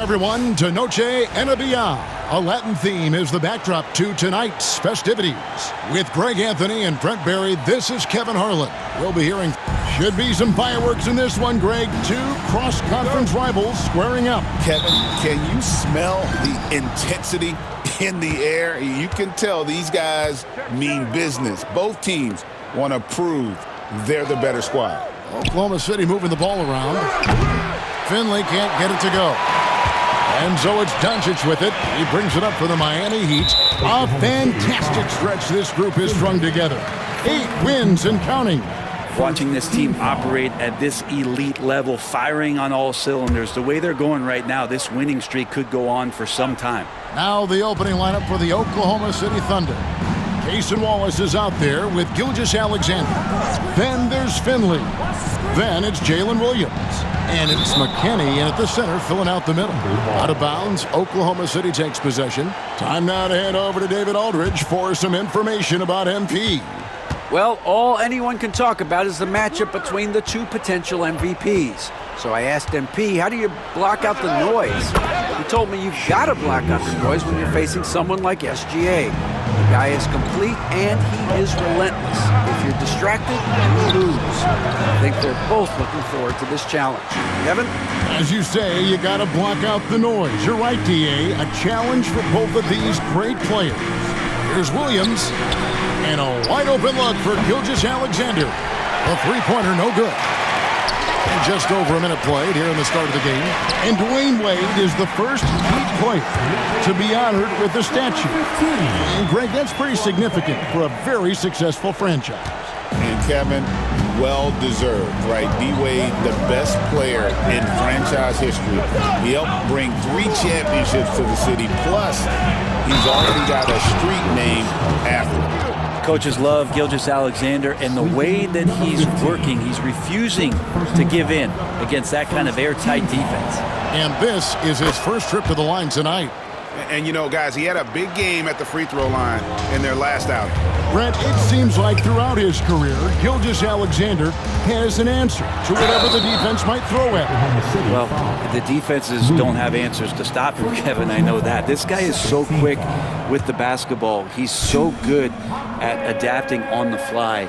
Everyone to Noche Enabia. A Latin theme is the backdrop to tonight's festivities. With Greg Anthony and Brent Barry, this is Kevin Harlan. We'll be hearing should be some fireworks in this one, Greg. Two cross-conference rivals squaring up. Kevin, can you smell the intensity in the air? You can tell these guys mean business. Both teams want to prove they're the better squad. Oklahoma City moving the ball around. Finley can't get it to go. And so it's Doncic with it. He brings it up for the Miami Heat. A fantastic stretch this group has strung together. 8 wins and counting. Watching this team operate at this elite level, firing on all cylinders, the way they're going right now, this winning streak could go on for some time. Now the opening lineup for the Oklahoma City Thunder. Cason Wallace is out there with Gilgeous-Alexander. Then there's Finley. Then it's Jalen Williams. And it's McKinney in at the center, filling out the middle. Out of bounds, Oklahoma City takes possession. Time now to hand over to David Aldridge for some information about MP. Well, all anyone can talk about is the matchup between the two potential MVPs. So I asked MP, how do you block out the noise? He told me you've got to block out the noise when you're facing someone like SGA. The guy is complete and he is relentless. If you're distracted, you lose. I think they're both looking forward to this challenge. Kevin? As you say, you got to block out the noise. You're right, DA. A challenge for both of these great players. Here's Williams. And a wide-open look for Gilgeous-Alexander. A three-pointer, no good. And just over a minute played here in the start of the game. And Dwayne Wade is the first Heat player to be honored with a statue. And, Greg, that's pretty significant for a very successful franchise. And, Kevin, well-deserved, right? D-Wade, the best player in franchise history. He helped bring 3 championships to the city. Plus, he's already got a street named after him. Coaches love Gilgeous-Alexander, and the way that he's working, he's refusing to give in against that kind of airtight defense. And this is his first trip to the line tonight. And, you know, guys, he had a big game at the free throw line in their last outing. Brent, it seems like throughout his career, Gilgeous-Alexander has an answer to whatever the defense might throw at him. Well, the defenses don't have answers to stop him, Kevin. I know that. This guy is so quick with the basketball. He's so good at adapting on the fly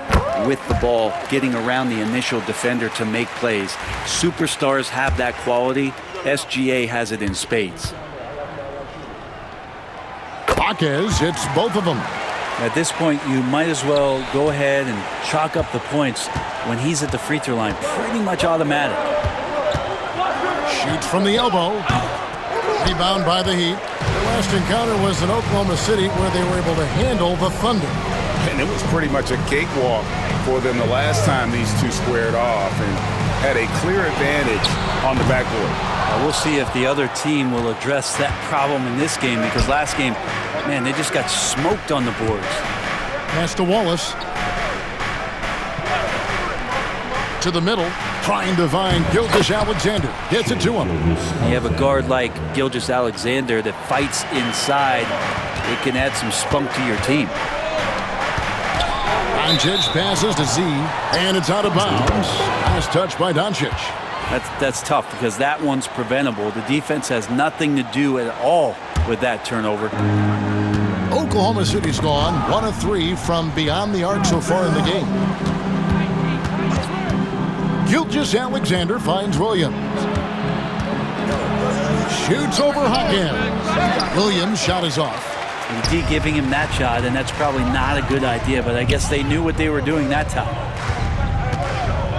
with the ball, getting around the initial defender to make plays. Superstars have that quality. SGA has it in spades. Jaquez hits both of them. At this point, you might as well go ahead and chalk up the points when he's at the free throw line. Pretty much automatic. Shoots from the elbow. Rebound by the Heat. Their last encounter was in Oklahoma City where they were able to handle the Thunder. And it was pretty much a cakewalk for them the last time these two squared off and had a clear advantage on the backboard. We'll see if the other team will address that problem in this game, because last game, man, they just got smoked on the boards. Pass to Wallace. To the middle, trying to find Gilgeous-Alexander. Gets it to him. You have a guard like Gilgeous-Alexander that fights inside. It can add some spunk to your team. Doncic passes to Z, and it's out of bounds. Nice touch by Doncic. That's tough because that one's preventable. The defense has nothing to do at all with that turnover. Oklahoma City's gone 1 of 3 from beyond the arc so far in the game. Gilgeous-Alexander finds Williams. Shoots over Hawkins. Williams' shot is off. And D giving him that shot, and that's probably not a good idea, but I guess they knew what they were doing that time.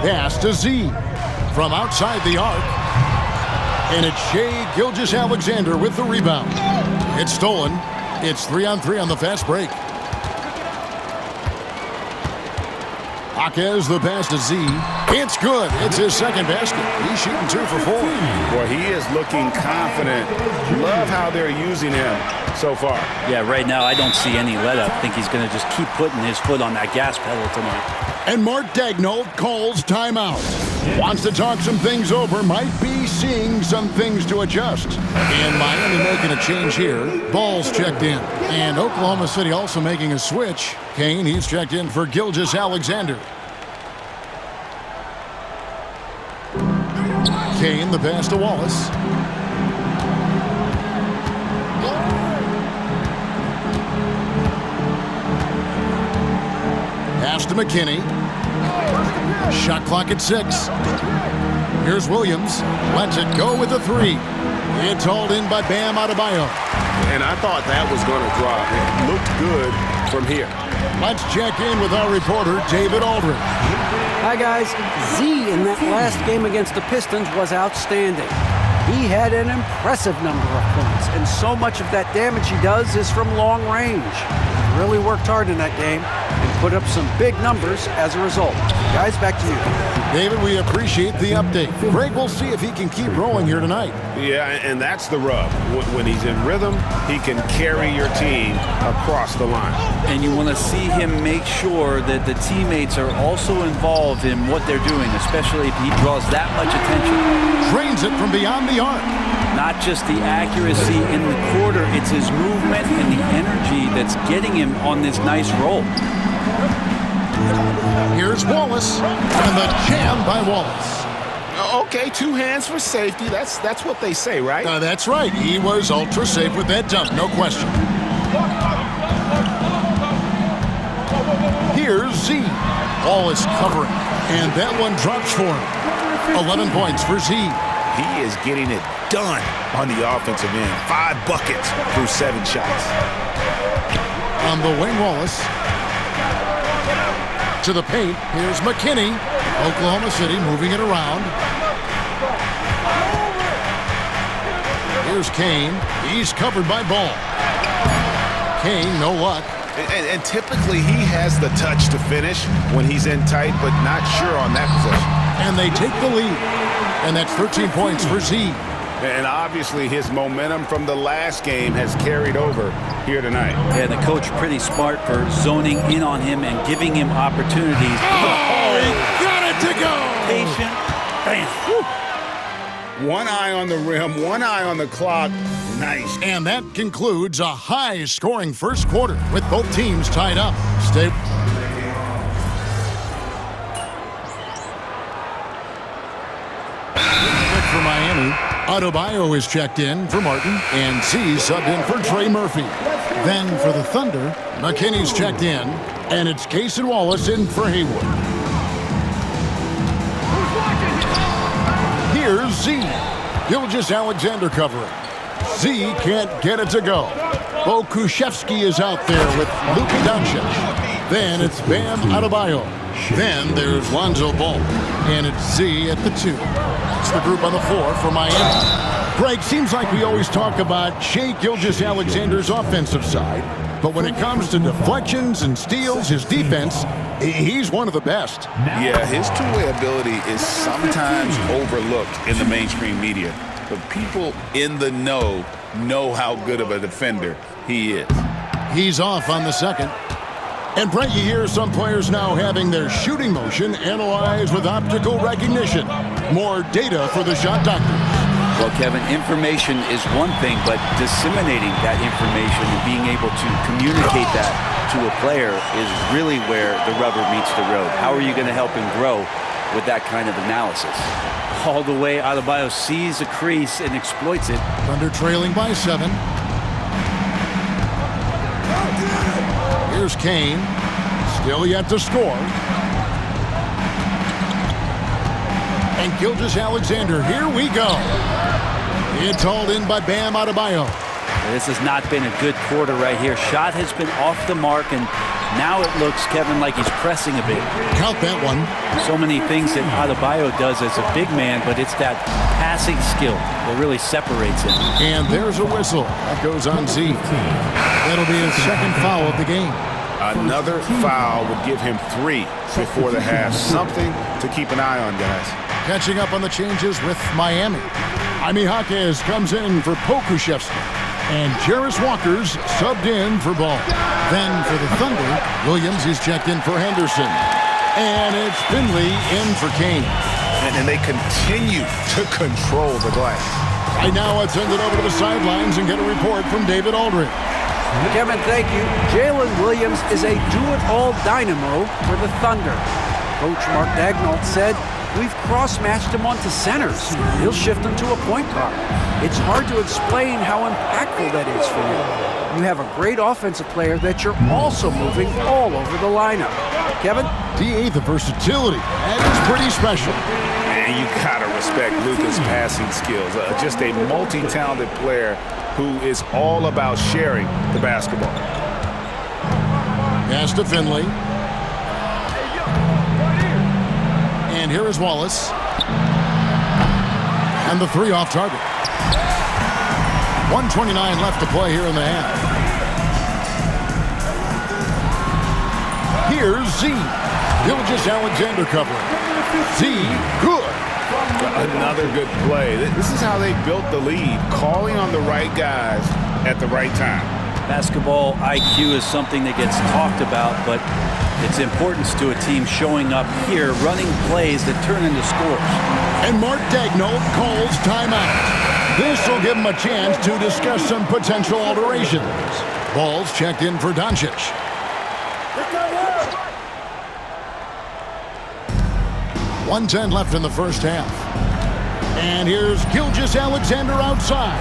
Pass to Z. From outside the arc. And it's Shai Gilgeous-Alexander with the rebound. It's stolen. It's 3-on-3 on the fast break. Jaquez the pass to Z. It's good. It's his second basket. He's shooting 2 for 4. Boy, he is looking confident. Love how they're using him so far. Yeah, right now I don't see any let up. I think he's going to just keep putting his foot on that gas pedal tonight. And Mark Daigneault calls timeout. Wants to talk some things over. Might be seeing some things to adjust. And Miami making a change here. Ball's checked in. And Oklahoma City also making a switch. Kane, he's checked in for Gilgeous-Alexander. Kane, the pass to Wallace. Goes to McKinney. Shot clock at 6. Here's Williams. Lets it go with a 3. It's hauled in by Bam Adebayo. And I thought that was going to drop. It looked good from here. Let's check in with our reporter, David Aldridge. Hi, guys. Z in that last game against the Pistons was outstanding. He had an impressive number of points, and so much of that damage he does is from long range. He really worked hard in that game and put up some big numbers as a result. Guys, back to you. David, we appreciate the update. Greg, we'll see if he can keep rolling here tonight. Yeah, and that's the rub. When he's in rhythm, he can carry your team across the line. And you want to see him make sure that the teammates are also involved in what they're doing, especially if he draws that much attention. Drains it from beyond the arc. Not just the accuracy in the quarter, it's his movement and the energy that's getting him on this nice roll. Here's Wallace, and the jam by Wallace. Okay, 2 hands for safety. That's what they say, right? That's right. He was ultra safe with that dunk, no question. Here's Z. Wallace covering, and that one drops for him. 11 points for Z. He is getting it done on the offensive end. 5 buckets through 7 shots. On the wing, Wallace. To the paint, here's McKinney. Oklahoma City moving it around. Here's Kane. He's covered by Ball. Kane, no luck. And typically he has the touch to finish when he's in tight, but not sure on that possession. And they take the lead. And that's 13 points for Z. And obviously his momentum from the last game has carried over here tonight. Yeah, the coach pretty smart for zoning in on him and giving him opportunities. Oh, he got it to go! Patient. Bam. Woo. One eye on the rim, one eye on the clock. Nice. And that concludes a high-scoring first quarter with both teams tied up. Stay. For Miami, Adebayo is checked in for Martin, and Z subbed in for Trey Murphy. Then for the Thunder, McKinney's checked in, and it's Cason Wallace in for Hayward. Here's Z. Gilgeous-Alexander covering. Z can't get it to go. Bo Kushevsky is out there with Luka Doncic. Then it's Bam Adebayo. Then there's Lonzo Ball. And it's Z at the 2. It's the group on the floor for Miami. Greg, seems like we always talk about Shai Gilgeous-Alexander's offensive side. But when it comes to deflections and steals, his defense, he's one of the best. Yeah, his two-way ability is sometimes overlooked in the mainstream media. But people in the know how good of a defender he is. He's off on the second. And Brent, you hear some players now having their shooting motion analyzed with optical recognition. More data for the shot doctors. Well, Kevin, information is one thing, but disseminating that information and being able to communicate that to a player is really where the rubber meets the road. How are you going to help him grow with that kind of analysis? All the way, Adebayo sees a crease and exploits it. Thunder trailing by 7. Here's Kane. Still yet to score. And Gilgeous-Alexander, here we go. It's hauled in by Bam Adebayo. This has not been a good quarter right here. Shot has been off the mark, and now it looks, Kevin, like he's pressing a bit. Count that one. So many things that Adebayo does as a big man, but it's that passing skill that really separates him. And there's a whistle. That goes on Z. That'll be his second foul of the game. Another foul would give him 3 before the half. Something to keep an eye on, guys. Catching up on the changes with Miami. Jaime Jaquez comes in for Pokushevsky. And Jarris Walker's subbed in for Ball. Then for the Thunder, Williams is checked in for Henderson. And it's Finley in for Kane. And they continue to control the glass. Right now, let's send it over to the sidelines and get a report from David Aldridge. Kevin, thank you. Jalen Williams is a do-it-all dynamo for the Thunder. Coach Mark Daigneault said We've cross-matched him onto centers. He'll shift him to a point guard. It's hard to explain how impactful that is for you. You have a great offensive player that you're also moving all over the lineup. Kevin? DA, the versatility. That is pretty special. And you gotta respect Luka's passing skills. Just a multi-talented player who is all about sharing the basketball. Pass to Finley. And here is Wallace. And the three off target. 1:29 left to play here in the half. Here's Z. Gilgeous-Alexander covering. Z, good. Another good play. This is how they built the lead, calling on the right guys at the right time. Basketball IQ is something that gets talked about, but its importance to a team showing up here, running plays that turn into scores. And Mark Daigneault calls timeout. This will give him a chance to discuss some potential alterations. Ball's checked in for Doncic. .110 left in the first half. And here's Gilgeous-Alexander outside.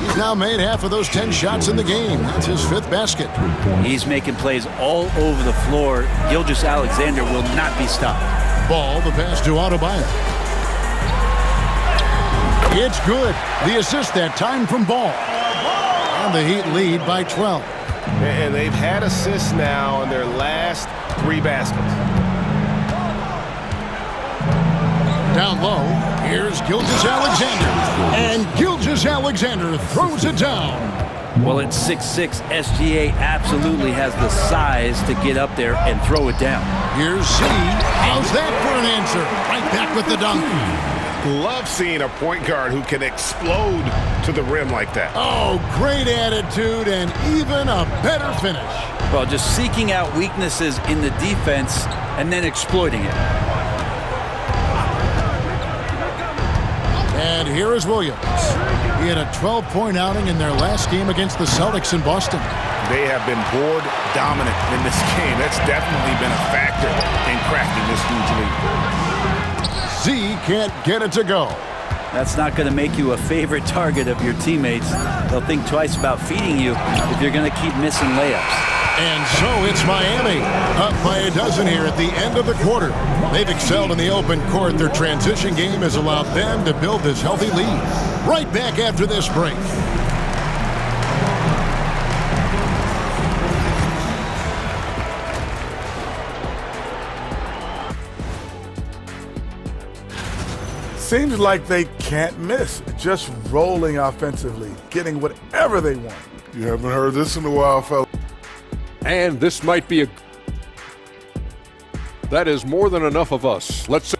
He's now made half of those 10 shots in the game. That's his 5th basket. He's making plays all over the floor. Gilgeous-Alexander will not be stopped. Ball, the pass to Adebayo. It's good. The assist that time from Ball. And the Heat lead by 12. And they've had assists now in their last 3 baskets. Down low, here's Gilgeous-Alexander. And Gilgeous-Alexander throws it down. Well, at 6'6", SGA absolutely has the size to get up there and throw it down. Here's C. How's that for an answer? Right back with the dunk. Love seeing a point guard who can explode to the rim like that. Oh, great attitude and even a better finish. Well, just seeking out weaknesses in the defense and then exploiting it. And here is Williams. He had a 12-point outing in their last game against the Celtics in Boston. They have been board dominant in this game. That's definitely been a factor in crafting this huge lead. Z can't get it to go. That's not going to make you a favorite target of your teammates. They'll think twice about feeding you if you're going to keep missing layups. And so it's Miami, up by a dozen here at the end of the quarter. They've excelled in the open court. Their transition game has allowed them to build this healthy lead. Right back after this break. Seems like they can't miss, just rolling offensively, getting whatever they want. You haven't heard this in a while, fella. And this might be that is more than enough of us. Let's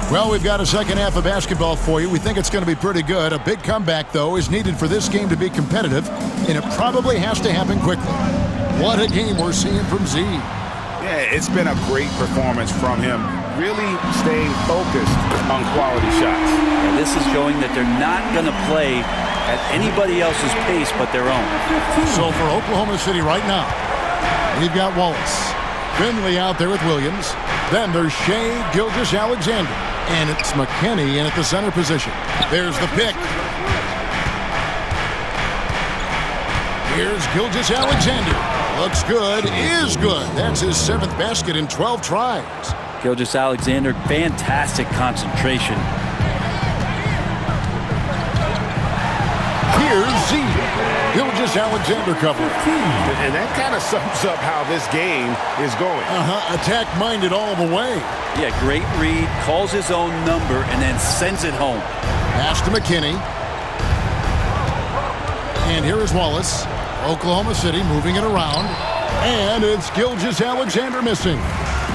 Well, we've got a second half of basketball for you. We think it's going to be pretty good. A big comeback, though, is needed for this game to be competitive, and it probably has to happen quickly. What a game we're seeing from Z. Yeah, it's been a great performance from him. Really staying focused on quality shots. And this is showing that they're not going to play at anybody else's pace but their own. So for Oklahoma City right now, we've got Wallace. Finley out there with Williams. Then there's Shai Gilgeous-Alexander. And it's McKinney in at the center position. There's the pick. Here's Gilgeous-Alexander. Looks good, is good. That's his 7th basket in 12 tries. Gilgeous-Alexander, fantastic concentration. Here's Z. Gilgeous-Alexander covering. And that kind of sums up how this game is going. Attack-minded all the way. Yeah, great read, calls his own number, and then sends it home. Pass to McKinney. And here is Wallace. Oklahoma City moving it around. And it's Gilgeous-Alexander missing.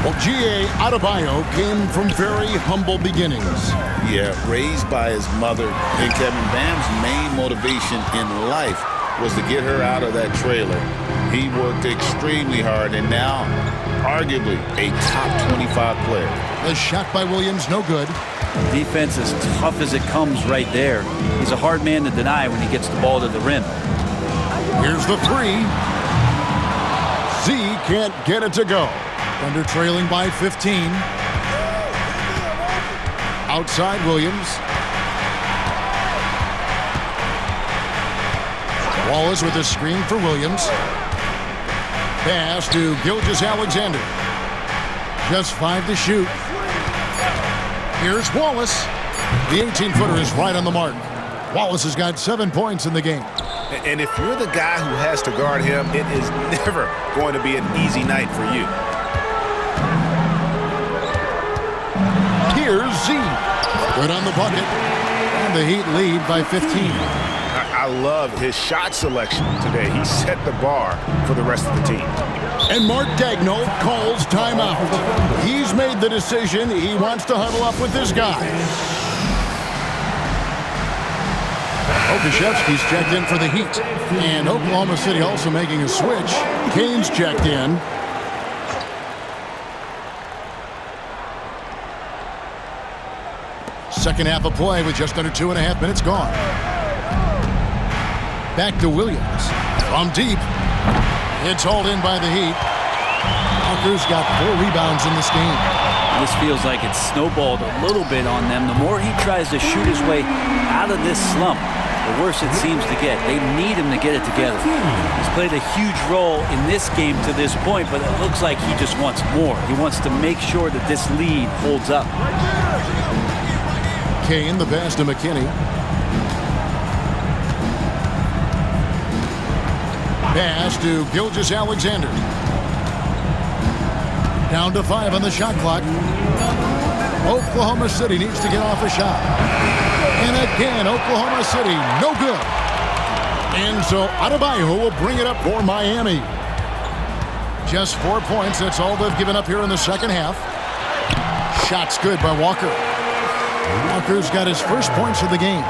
Well, G.A. Adebayo came from very humble beginnings. Yeah, raised by his mother. And Kevin Bam's main motivation in life was to get her out of that trailer. He worked extremely hard, and now arguably a top 25 player. The shot by Williams, no good. Defense as tough as it comes right there. He's a hard man to deny when he gets the ball to the rim. Here's the three. Z can't get it to go. Thunder trailing by 15. Outside Williams. Wallace with a screen for Williams. Pass to Gilgeous-Alexander. Just 5 to shoot. Here's Wallace. The 18-footer is right on the mark. Wallace has got 7 points in the game. And if you're the guy who has to guard him, it is never going to be an easy night for you. Here's Z. Good on the bucket. And the Heat lead by 15. I love his shot selection today. He set the bar for the rest of the team. And Mark Daigneault calls timeout. He's made the decision. He wants to huddle up with this guy. Okashevsky's checked in for the Heat. And Oklahoma City also making a switch. Kane's checked in. Second half of play with just under 2.5 minutes gone. Back to Williams. From deep. It's hauled in by the Heat. Walker's got 4 rebounds in this game. This feels like it's snowballed a little bit on them. The more he tries to shoot his way out of this slump, the worse it seems to get. They need him to get it together. He's played a huge role in this game to this point, but it looks like he just wants more. He wants to make sure that this lead holds up. Kane, the pass to McKinney. Pass to Gilgeous-Alexander. Down to 5 on the shot clock. Oklahoma City needs to get off a shot. And again, Oklahoma City, no good. And so Adebayo will bring it up for Miami. Just 4 points, that's all they've given up here in the second half. Shot's good by Walker. Walker's got his first points of the game.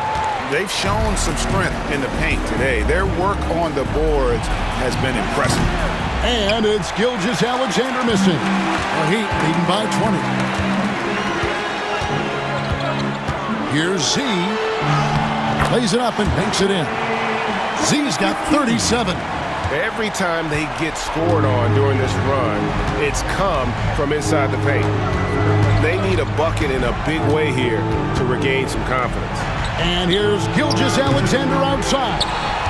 They've shown some strength in the paint today. Their work on the boards has been impressive. And it's Gilgeous-Alexander missing. The Heat leading by 20. Here's Z. Plays it up and banks it in. Z's got 37. Every time they get scored on during this run, it's come from inside the paint. They need a bucket in a big way here to regain some confidence. And here's Gilgeous-Alexander outside.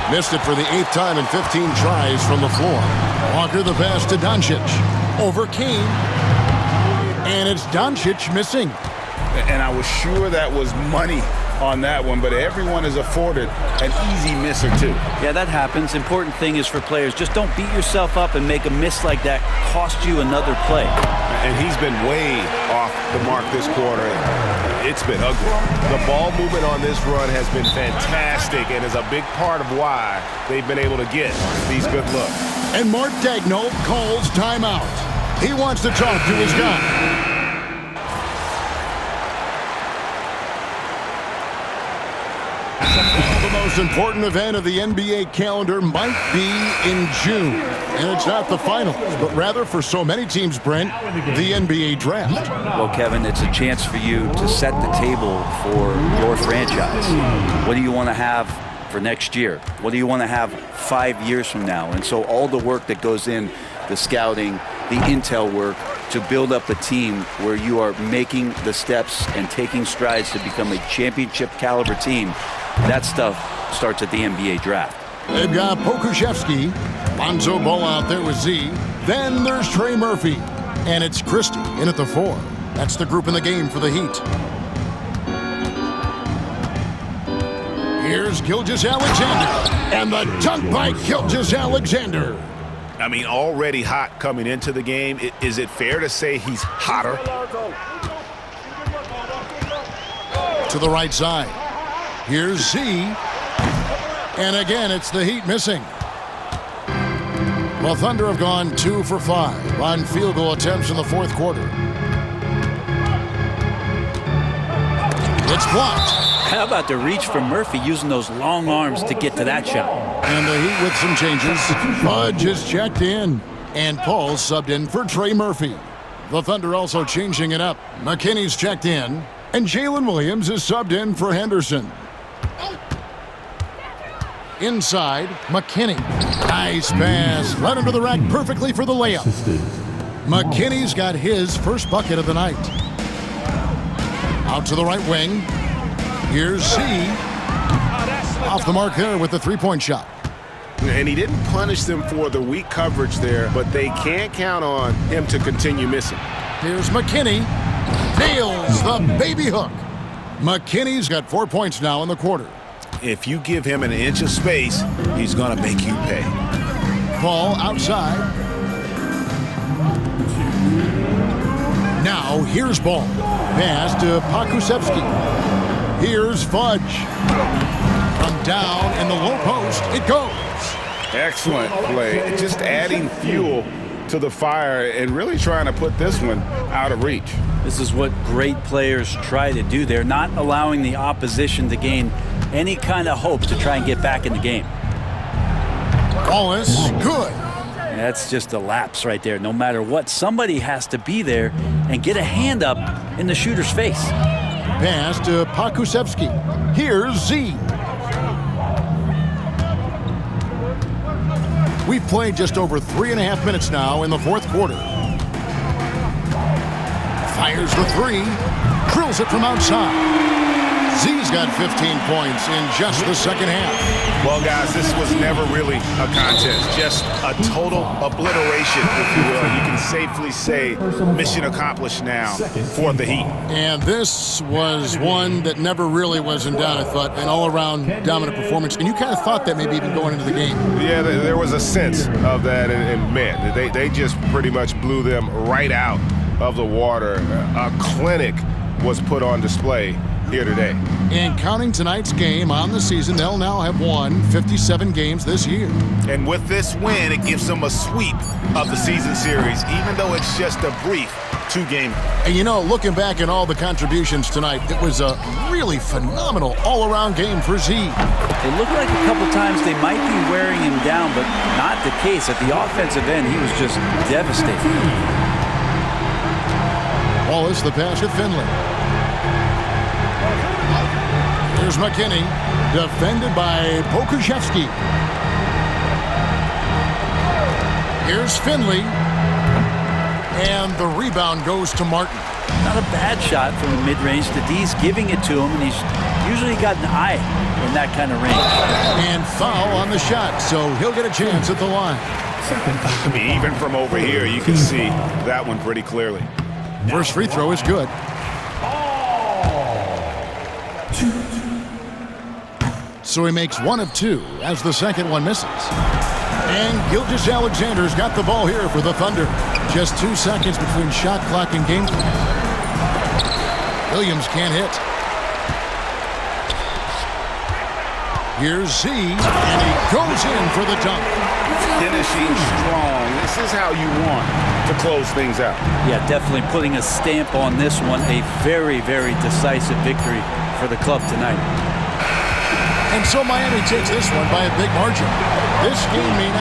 Missed it for the 8th time in 15 tries from the floor. Walker the pass to Doncic. Over Kane. And it's Doncic missing. And I was sure that was money on that one, but everyone is afforded an easy miss or two. Yeah, that happens. Important thing is for players, just don't beat yourself up and make a miss like that cost you another play. And he's been way off the mark this quarter. It's been ugly. The ball movement on this run has been fantastic and is a big part of why they've been able to get these good looks. And Mark Daigneault calls timeout. He wants to talk to his guy. The most important event of the NBA calendar might be in June. And it's not the finals, but rather for so many teams, Brent, the NBA draft. Well, Kevin, it's a chance for you to set the table for your franchise. What do you want to have for next year? What do you want to have 5 years from now? And so all the work that goes in, the scouting, the intel work, to build up a team where you are making the steps and taking strides to become a championship caliber team, that stuff starts at the NBA draft. They've got Pokusevski, Lonzo Ball out there with Z. Then there's Trey Murphy. And it's Christie in at the 4. That's the group in the game for the Heat. Here's Gilgeous-Alexander. And the dunk by Gilgeous-Alexander. I mean, already hot coming into the game. Is it fair to say he's hotter? To the right side. Here's Z. And again, it's the Heat missing. Well, Thunder have gone 2 for 5 on field goal attempts in the fourth quarter. It's blocked. How about the reach from Murphy using those long arms to get to that shot? And the Heat with some changes. Budge is checked in. And Paul subbed in for Trey Murphy. The Thunder also changing it up. McKinney's checked in, and Jalen Williams is subbed in for Henderson. Inside, McKinney. Nice pass. Right under the rack perfectly for the layup. McKinney's got his first bucket of the night. Out to the right wing. Here's Z. Off the mark there with the three-point shot. And he didn't punish them for the weak coverage there, but they can't count on him to continue missing. Here's McKinney. Nails the baby hook. McKinney's got 4 points now in the quarter. If you give him an inch of space, he's going to make you pay. Ball outside. Now here's Ball. Pass to Pokusevski. Here's Fudge. From down in the low post, it goes. Excellent play. Just adding fuel to the fire and really trying to put this one out of reach. This is what great players try to do. They're not allowing the opposition to gain any kind of hope to try and get back in the game. Wallace, good. That's just a lapse right there. No matter what, somebody has to be there and get a hand up in the shooter's face. Pass to Pokusevski. Here's Z. We've played just over 3.5 minutes now in the fourth quarter. Fires the three. Drills it from outside. Z's got 15 points in just the second half. Well, guys, this was never really a contest. Just a total obliteration, if you will. You can safely say mission accomplished now for the Heat. And this was one that never really was in doubt, I thought. An all-around dominant performance. And you kind of thought that maybe even going into the game. Yeah, there was a sense of that. And man, they just pretty much blew them right out of the water. A clinic was put on display here today. And counting tonight's game on the season, they'll now have won 57 games this year. And with this win, it gives them a sweep of the season series, even though it's just a brief 2-game. And you know, looking back at all the contributions tonight, it was a really phenomenal all-around game for Z. It looked like a couple times they might be wearing him down, but not the case. At the offensive end, he was just devastating. Wallace, the pass to Finley. Here's McKinney, defended by Pokusevski. Here's Finley, and the rebound goes to Martin. Not a bad shot from the mid-range. The D's giving it to him, and he's usually got an eye in that kind of range. And foul on the shot, so he'll get a chance at the line. I mean, even from over here, you can see that one pretty clearly. First free throw is good. So he makes 1 of 2 as the second one misses. And Gilgeous-Alexander's got the ball here for the Thunder. Just 2 seconds between shot clock and game clock. Williams can't hit. Here's Z, and he goes in for the dunk. Finishing strong. This is how you want to close things out. Yeah, definitely putting a stamp on this one. A very, very decisive victory for the club tonight. And so Miami takes this one by a big margin. This game may not